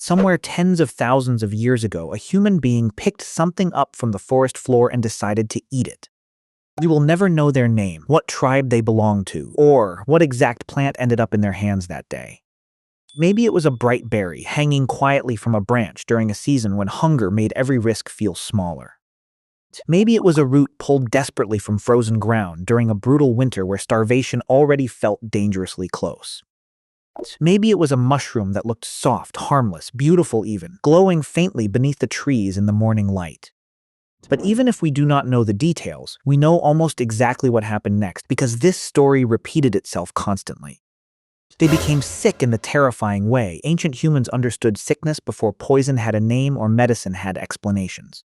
Somewhere tens of thousands of years ago, a human being picked something up from the forest floor and decided to eat it. We will never know their name, what tribe they belonged to, or what exact plant ended up in their hands that day. Maybe it was a bright berry hanging quietly from a branch during a season when hunger made every risk feel smaller. Maybe it was a root pulled desperately from frozen ground during a brutal winter where starvation already felt dangerously close. Maybe it was a mushroom that looked soft, harmless, beautiful even, glowing faintly beneath the trees in the morning light. But even if we do not know the details, we know almost exactly what happened next because this story repeated itself constantly. They became sick in the terrifying way ancient humans understood sickness before poison had a name or medicine had explanations.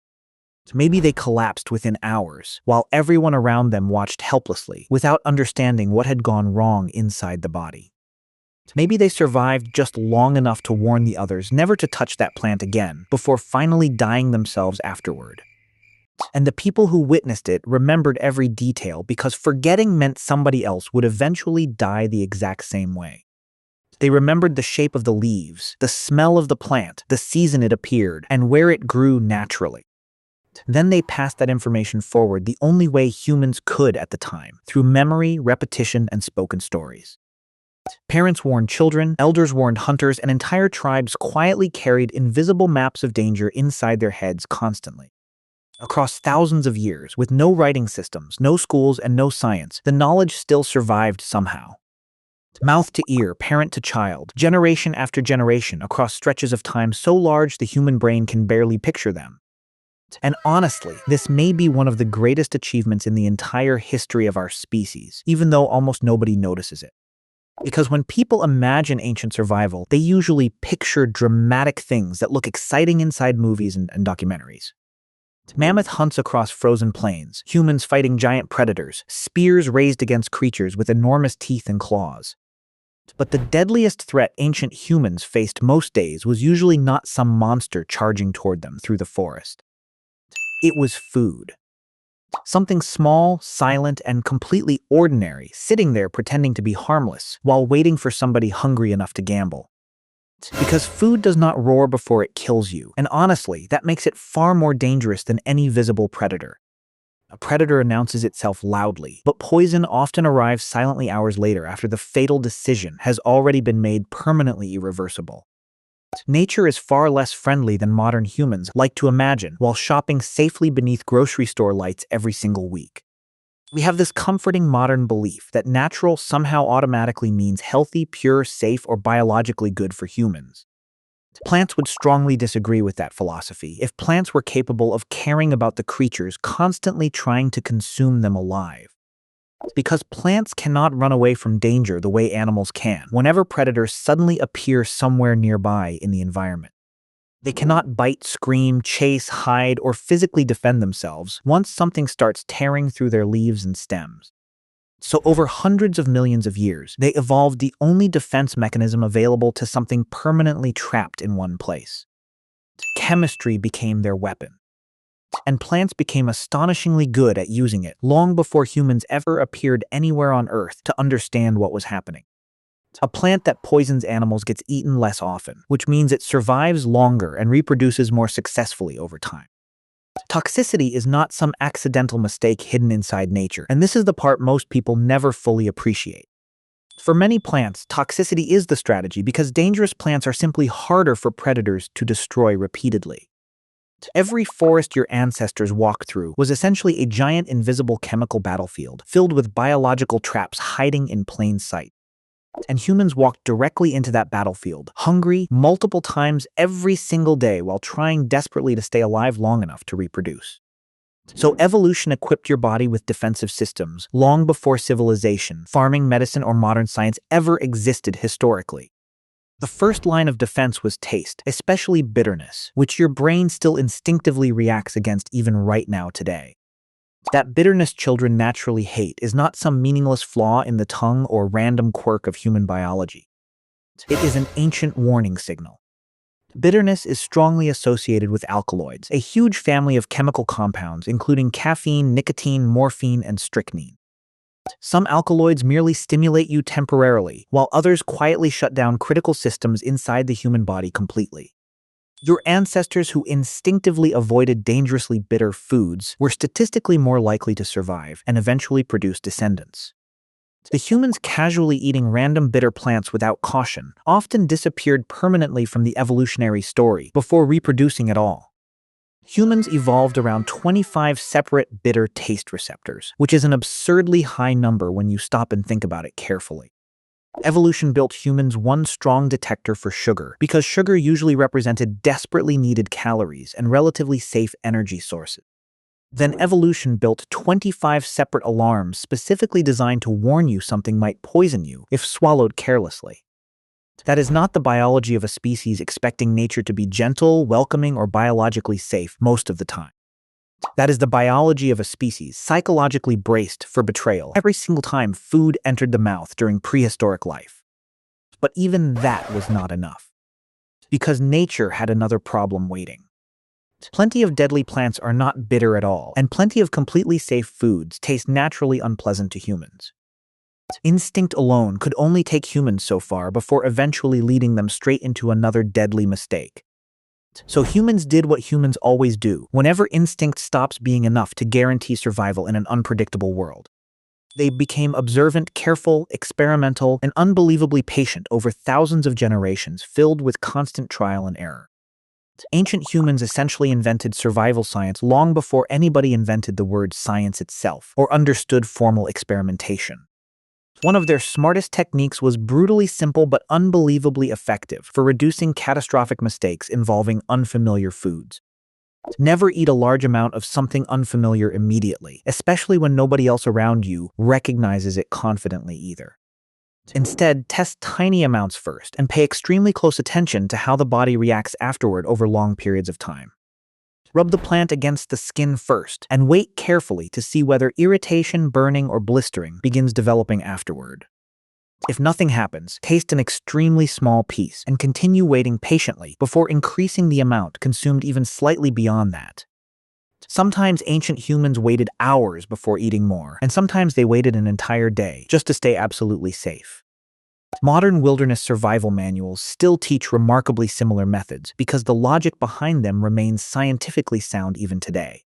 Maybe they collapsed within hours, while everyone around them watched helplessly, without understanding what had gone wrong inside the body. Maybe they survived just long enough to warn the others never to touch that plant again, before finally dying themselves afterward. And the people who witnessed it remembered every detail because forgetting meant somebody else would eventually die the exact same way. They remembered the shape of the leaves, the smell of the plant, the season it appeared, and where it grew naturally. Then they passed that information forward the only way humans could at the time, through memory, repetition, and spoken stories. Parents warned children, elders warned hunters, and entire tribes quietly carried invisible maps of danger inside their heads constantly. Across thousands of years, with no writing systems, no schools, and no science, the knowledge still survived somehow. Mouth to ear, parent to child, generation after generation, across stretches of time so large the human brain can barely picture them. And honestly, this may be one of the greatest achievements in the entire history of our species, even though almost nobody notices it. Because when people imagine ancient survival, they usually picture dramatic things that look exciting inside movies and documentaries. Mammoth hunts across frozen plains, humans fighting giant predators, spears raised against creatures with enormous teeth and claws. But the deadliest threat ancient humans faced most days was usually not some monster charging toward them through the forest. It was food. Something small, silent, and completely ordinary, sitting there pretending to be harmless, while waiting for somebody hungry enough to gamble. Because food does not roar before it kills you, and honestly, that makes it far more dangerous than any visible predator. A predator announces itself loudly, but poison often arrives silently hours later after the fatal decision has already been made permanently irreversible. Nature is far less friendly than modern humans like to imagine while shopping safely beneath grocery store lights every single week. We have this comforting modern belief that natural somehow automatically means healthy, pure, safe, or biologically good for humans. Plants would strongly disagree with that philosophy if plants were capable of caring about the creatures constantly trying to consume them alive. Because plants cannot run away from danger the way animals can whenever predators suddenly appear somewhere nearby in the environment. They cannot bite, scream, chase, hide, or physically defend themselves once something starts tearing through their leaves and stems. So over hundreds of millions of years, they evolved the only defense mechanism available to something permanently trapped in one place. Chemistry became their weapon. And plants became astonishingly good at using it long before humans ever appeared anywhere on Earth to understand what was happening. A plant that poisons animals gets eaten less often, which means it survives longer and reproduces more successfully over time. Toxicity is not some accidental mistake hidden inside nature, and this is the part most people never fully appreciate. For many plants, toxicity is the strategy because dangerous plants are simply harder for predators to destroy repeatedly. Every forest your ancestors walked through was essentially a giant invisible chemical battlefield filled with biological traps hiding in plain sight. And humans walked directly into that battlefield, hungry multiple times every single day while trying desperately to stay alive long enough to reproduce. So evolution equipped your body with defensive systems long before civilization, farming, medicine, or modern science ever existed historically. The first line of defense was taste, especially bitterness, which your brain still instinctively reacts against even right now today. That bitterness children naturally hate is not some meaningless flaw in the tongue or random quirk of human biology. It is an ancient warning signal. Bitterness is strongly associated with alkaloids, a huge family of chemical compounds including caffeine, nicotine, morphine, and strychnine. Some alkaloids merely stimulate you temporarily, while others quietly shut down critical systems inside the human body completely. Your ancestors who instinctively avoided dangerously bitter foods were statistically more likely to survive and eventually produce descendants. The humans casually eating random bitter plants without caution often disappeared permanently from the evolutionary story before reproducing at all. Humans evolved around 25 separate bitter taste receptors, which is an absurdly high number when you stop and think about it carefully. Evolution built humans one strong detector for sugar, because sugar usually represented desperately needed calories and relatively safe energy sources. Then evolution built 25 separate alarms specifically designed to warn you something might poison you if swallowed carelessly. That is not the biology of a species expecting nature to be gentle, welcoming, or biologically safe most of the time. That is the biology of a species psychologically braced for betrayal every single time food entered the mouth during prehistoric life. But even that was not enough, because nature had another problem waiting. Plenty of deadly plants are not bitter at all, and plenty of completely safe foods taste naturally unpleasant to humans. Instinct alone could only take humans so far before eventually leading them straight into another deadly mistake. So humans did what humans always do whenever instinct stops being enough to guarantee survival in an unpredictable world. They became observant, careful, experimental, and unbelievably patient over thousands of generations filled with constant trial and error. Ancient humans essentially invented survival science long before anybody invented the word science itself or understood formal experimentation. One of their smartest techniques was brutally simple but unbelievably effective for reducing catastrophic mistakes involving unfamiliar foods. Never eat a large amount of something unfamiliar immediately, especially when nobody else around you recognizes it confidently either. Instead, test tiny amounts first and pay extremely close attention to how the body reacts afterward over long periods of time. Rub the plant against the skin first and wait carefully to see whether irritation, burning, or blistering begins developing afterward. If nothing happens, taste an extremely small piece and continue waiting patiently before increasing the amount consumed even slightly beyond that. Sometimes ancient humans waited hours before eating more, and sometimes they waited an entire day just to stay absolutely safe. Modern wilderness survival manuals still teach remarkably similar methods because the logic behind them remains scientifically sound even today.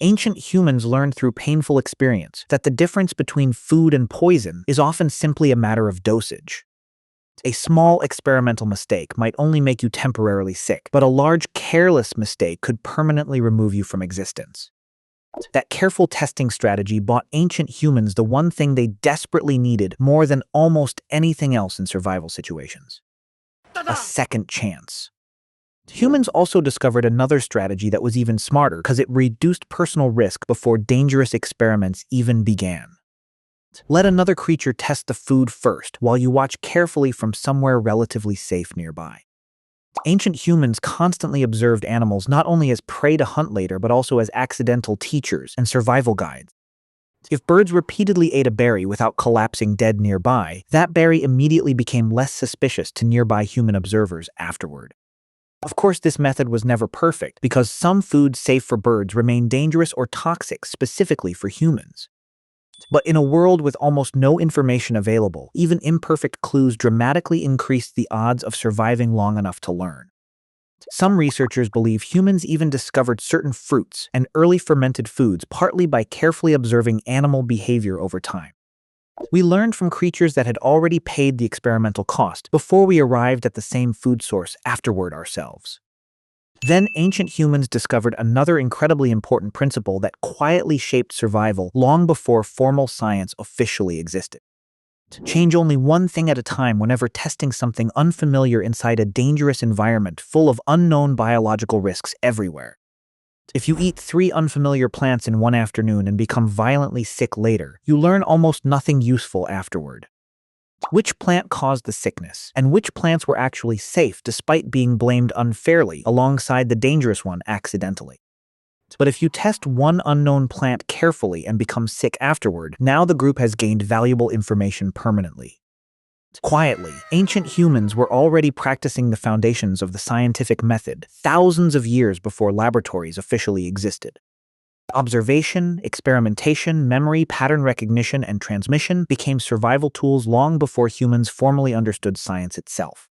Ancient humans learned through painful experience that the difference between food and poison is often simply a matter of dosage. A small experimental mistake might only make you temporarily sick, but a large, careless mistake could permanently remove you from existence. That careful testing strategy bought ancient humans the one thing they desperately needed more than almost anything else in survival situations: a second chance. Humans also discovered another strategy that was even smarter because it reduced personal risk before dangerous experiments even began. Let another creature test the food first while you watch carefully from somewhere relatively safe nearby. Ancient humans constantly observed animals not only as prey to hunt later but also as accidental teachers and survival guides. If birds repeatedly ate a berry without collapsing dead nearby, that berry immediately became less suspicious to nearby human observers afterward. Of course, this method was never perfect because some foods safe for birds remain dangerous or toxic specifically for humans. But in a world with almost no information available, even imperfect clues dramatically increased the odds of surviving long enough to learn. Some researchers believe humans even discovered certain fruits and early fermented foods partly by carefully observing animal behavior over time. We learned from creatures that had already paid the experimental cost before we arrived at the same food source afterward ourselves. Then ancient humans discovered another incredibly important principle that quietly shaped survival long before formal science officially existed. Change only one thing at a time whenever testing something unfamiliar inside a dangerous environment full of unknown biological risks everywhere. If you eat 3 unfamiliar plants in one afternoon and become violently sick later, you learn almost nothing useful afterward. Which plant caused the sickness, and which plants were actually safe despite being blamed unfairly alongside the dangerous one accidentally. But if you test one unknown plant carefully and become sick afterward, now the group has gained valuable information permanently. Quietly, ancient humans were already practicing the foundations of the scientific method thousands of years before laboratories officially existed. Observation, experimentation, memory, pattern recognition, and transmission became survival tools long before humans formally understood science itself.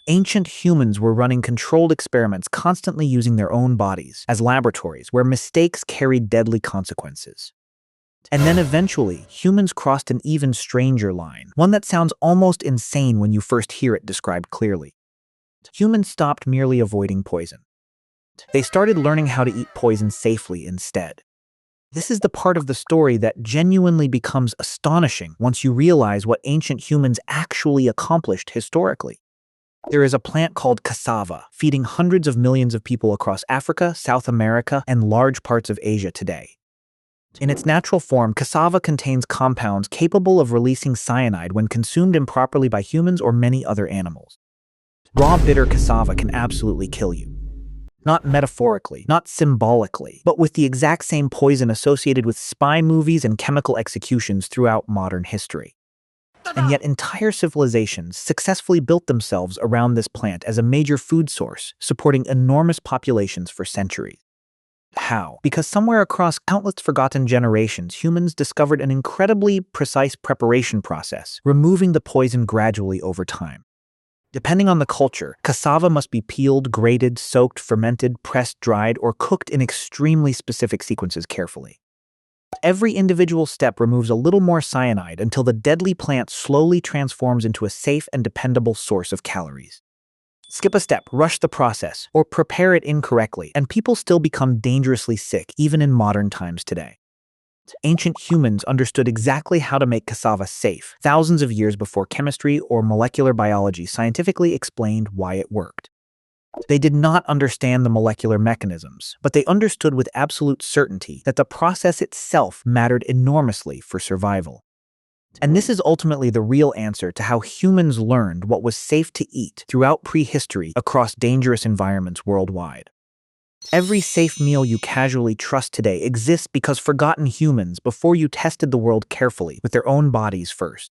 Ancient humans were running controlled experiments, constantly using their own bodies as laboratories where mistakes carried deadly consequences. And then eventually, humans crossed an even stranger line, one that sounds almost insane when you first hear it described clearly. Humans stopped merely avoiding poison. They started learning how to eat poison safely instead. This is the part of the story that genuinely becomes astonishing once you realize what ancient humans actually accomplished historically. There is a plant called cassava, feeding hundreds of millions of people across Africa, South America, and large parts of Asia today. In its natural form, cassava contains compounds capable of releasing cyanide when consumed improperly by humans or many other animals. Raw bitter cassava can absolutely kill you. Not metaphorically, not symbolically, but with the exact same poison associated with spy movies and chemical executions throughout modern history. And yet entire civilizations successfully built themselves around this plant as a major food source, supporting enormous populations for centuries. How? Because somewhere across countless forgotten generations, humans discovered an incredibly precise preparation process, removing the poison gradually over time. Depending on the culture, cassava must be peeled, grated, soaked, fermented, pressed, dried, or cooked in extremely specific sequences carefully. Every individual step removes a little more cyanide until the deadly plant slowly transforms into a safe and dependable source of calories. Skip a step, rush the process, or prepare it incorrectly, and people still become dangerously sick even in modern times today. Ancient humans understood exactly how to make cassava safe, thousands of years before chemistry or molecular biology scientifically explained why it worked. They did not understand the molecular mechanisms, but they understood with absolute certainty that the process itself mattered enormously for survival. And this is ultimately the real answer to how humans learned what was safe to eat throughout prehistory across dangerous environments worldwide. Every safe meal you casually trust today exists because forgotten humans before you tested the world carefully with their own bodies first.